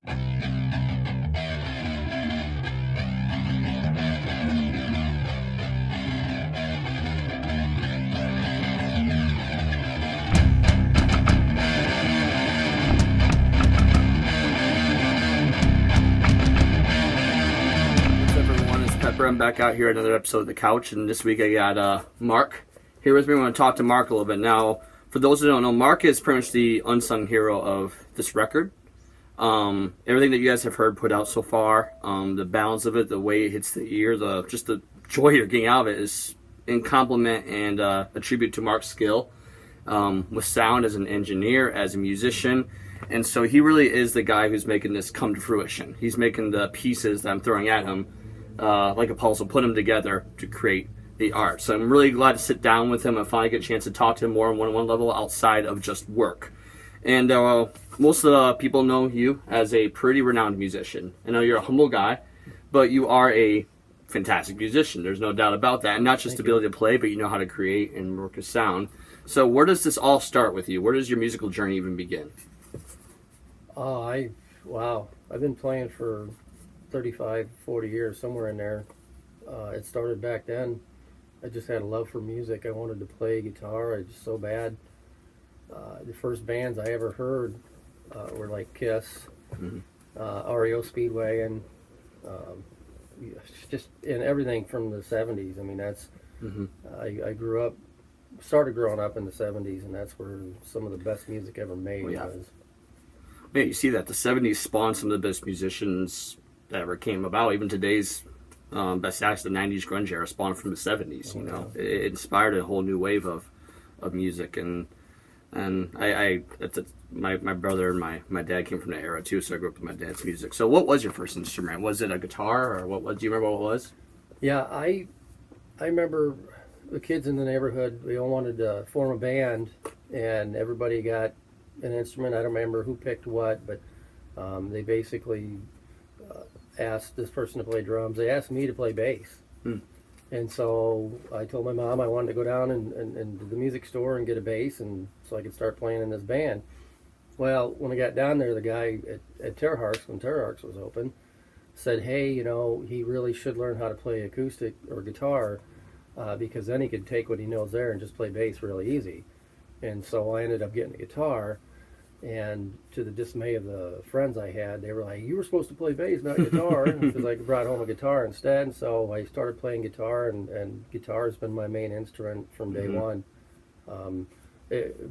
I'm back out here at another episode of The Couch, and this week I got Mark here with me. I want to talk to Mark a little bit. Now, for those who don't know, Mark is pretty much the unsung hero of this record. Everything that you guys have heard put out so far, the balance of it, the way it hits the ear, just the joy you're getting out of it is in compliment and a tribute to Mark's skill with sound as an engineer, as a musician. And so he really is the guy who's making this come to fruition. He's making the pieces that I'm throwing at him like a puzzle, put them together to create the art. So I'm really glad to sit down with him and finally get a chance to talk to him more on one-on-one level outside of just work. And most of the people know you as a pretty renowned musician. I know you're a humble guy, but you are a fantastic musician. There's no doubt about that. And not just the ability to play, but you know how to create and work a sound. So where does this all start with you? Where does your musical journey even begin? Wow. I've been playing for 35, 40 years, somewhere in there. It started back then. I just had a love for music. I wanted to play guitar. I just so bad. The first bands I ever heard were like Kiss, REO Speedwagon, just in everything from the 70s. I mean, that's I started growing up in the 70s, and that's where some of the best music ever made was. Yeah, you see that the 70s spawned some of the best musicians that ever came about. Even today's best acts, the 90s grunge era spawned from the 70s. It inspired a whole new wave of music, and my brother and my dad came from that era too, so I grew up with my dad's music. So what was your first instrument? Was it a guitar, or what? Do you remember what it was? Yeah, I remember the kids in the neighborhood. We all wanted to form a band, and everybody got an instrument. I don't remember who picked what, but they basically asked this person to play drums. They asked me to play bass. And so I told my mom I wanted to go down and to the music store and get a bass, and so I could start playing in this band. Well, when I got down there, the guy at Terra Harks, when Terra Harks was open, said, hey, he really should learn how to play acoustic or guitar because then he could take what he knows there and just play bass really easy. And so I ended up getting a guitar. And to the dismay of the friends I had, they were like, you were supposed to play bass, not guitar, because I brought home a guitar instead. And so I started playing guitar, and guitar has been my main instrument from day one.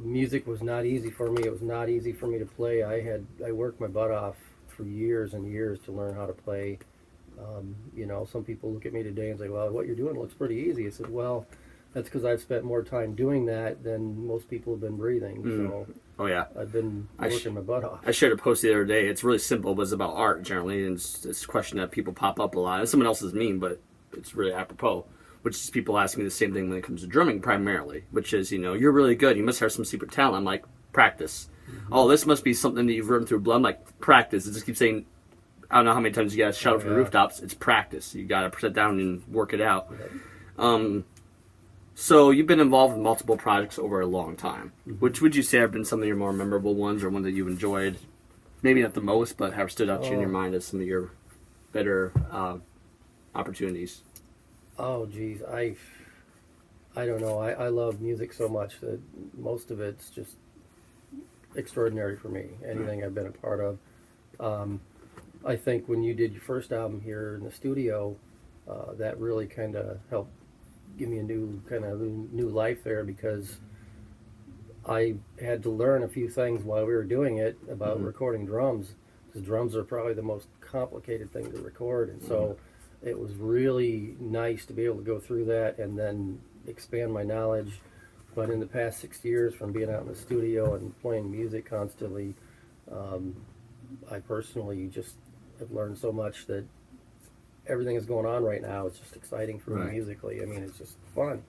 Music was not easy for me. It was not easy for me to play. I worked my butt off for years and years to learn how to play. Some people look at me today and say, well, what you're doing looks pretty easy. I said, well, that's because I've spent more time doing that than most people have been breathing. So I've been working my butt off. I shared a post the other day. It's really simple, but it's about art generally, and it's a question that people pop up a lot. It's someone else's meme, but it's really apropos, which is people asking me the same thing when it comes to drumming primarily, which is, you're really good. You must have some secret talent. I'm like, practice. Oh, this must be something that you've run through blood. I'm like, practice. It just keeps saying, I don't know how many times you guys shout from the rooftops. It's practice. You got to sit down and work it out. So you've been involved in multiple projects over a long time. Which would you say have been some of your more memorable ones, or one that you've enjoyed, maybe not the most, but have stood out to you in your mind as some of your better opportunities? Oh, geez. I don't know. I love music so much that most of it's just extraordinary for me, anything I've been a part of. I think when you did your first album here in the studio, that really kind of helped give me a new life there, because I had to learn a few things while we were doing it about recording drums, because drums are probably the most complicated thing to record, and so it was really nice to be able to go through that and then expand my knowledge. But in the past 6 years, from being out in the studio and playing music constantly, I personally just have learned so much that everything that's going on right now is just exciting for me musically. I mean, it's just fun.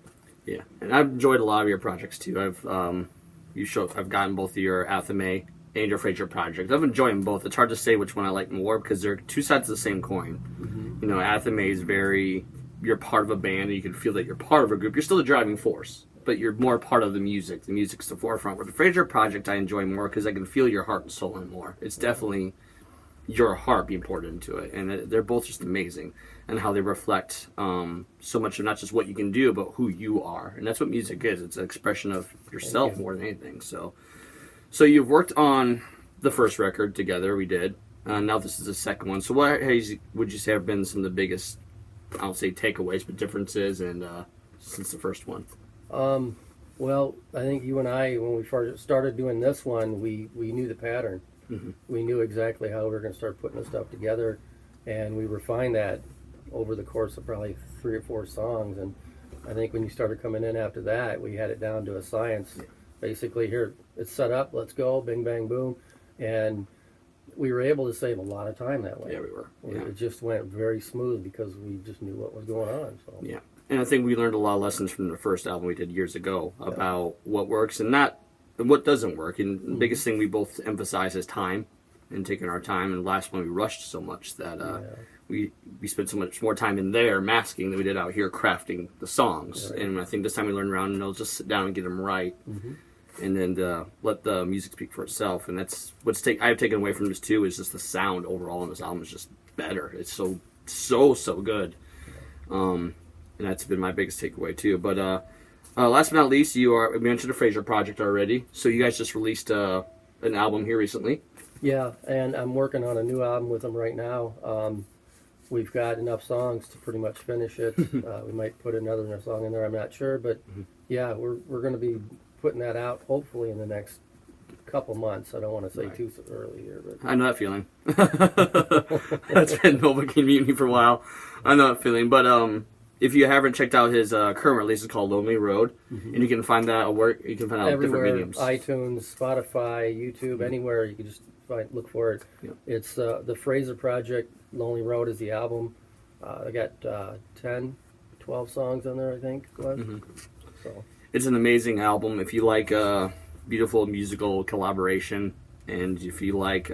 Yeah, and I've enjoyed a lot of your projects too. I've gotten both of your Athame and your Frazer project. I've enjoyed them both. It's hard to say which one I like more because they're two sides of the same coin. Athame is you're part of a band and you can feel that you're part of a group. You're still the driving force, but you're more part of the music. The music's the forefront. Where the Frazer project I enjoy more because I can feel your heart and soul in it more. It's definitely your heart being poured into it, and they're both just amazing, and how they reflect so much of not just what you can do, but who you are, and that's what music is. It's an expression of yourself more than anything. So you've worked on the first record together. We did. Now this is the second one. So what would you say have been some of the biggest, I don't say takeaways, but differences, and since the first one? Well, I think you and I, when we first started doing this one, we knew the pattern. Mm-hmm. We knew exactly how we were going to start putting the stuff together, and we refined that over the course of probably 3 or 4 songs. And I think when you started coming in after that, we had it down to a science. Yeah. Basically, here, it's set up, let's go, bing, bang, boom. And we were able to save a lot of time that way. Yeah, we were. Yeah. It just went very smooth because we just knew what was going on. So. Yeah. And I think we learned a lot of lessons from the first album we did years ago about what works and what doesn't work. And the biggest thing we both emphasize is time and taking our time. And the last one we rushed so much that we spent so much more time in there masking than we did out here crafting the songs. Right. And I think this time we learned around and just sit down and get them right. Mm-hmm. And then let the music speak for itself. And that's I've taken away from this too, is just the sound overall on this album is just better. It's so good. And that's been my biggest takeaway too. But last but not least, we mentioned the Frazer project already. So you guys just released an album here recently. Yeah, and I'm working on a new album with them right now. We've got enough songs to pretty much finish it. We might put another song in there, I'm not sure. But yeah, we're going to be putting that out hopefully in the next couple months. I don't want to say too early here. But I know that feeling. That's been Nova Community for a while. I know that feeling. But if you haven't checked out his current release, it's called Lonely Road, and you can find that everywhere, different mediums. iTunes, Spotify, YouTube, anywhere you can just look for it. Yeah. It's the Frazer Project. Lonely Road is the album. I got 10, 12 songs on there, I think. So it's an amazing album. If you like beautiful musical collaboration, and if you like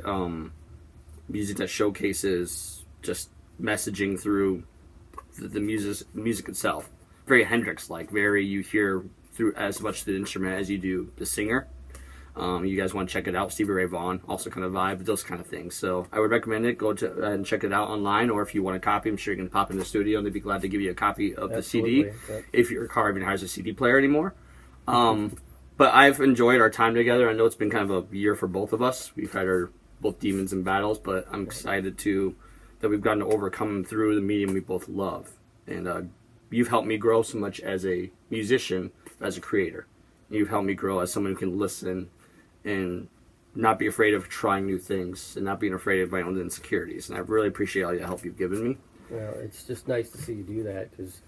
music that showcases just messaging through the music itself, very Hendrix-like, you hear through as much the instrument as you do the singer. You guys want to check it out. Stevie Ray Vaughan, also kind of vibe, those kind of things. So I would recommend it. Go to and check it out online, or if you want a copy, I'm sure you can pop in the studio and they'd be glad to give you a copy of the CD if your car even has a CD player anymore. But I've enjoyed our time together. I know it's been kind of a year for both of us. We've had our both demons and battles, but I'm excited that we've gotten to overcome them through the medium we both love. And you've helped me grow so much as a musician, as a creator. You've helped me grow as someone who can listen and not be afraid of trying new things and not being afraid of my own insecurities. And I really appreciate all the help you've given me. Well, it's just nice to see you do that because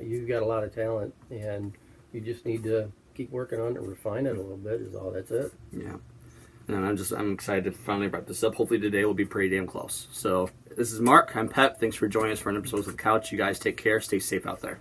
you've got a lot of talent and you just need to keep working on it and refine it a little bit is all. That's it. Yeah. And I'm excited to finally wrap this up. Hopefully today will be pretty damn close. So this is Mark. I'm Pep. Thanks for joining us for an episode of The Couch. You guys take care. Stay safe out there.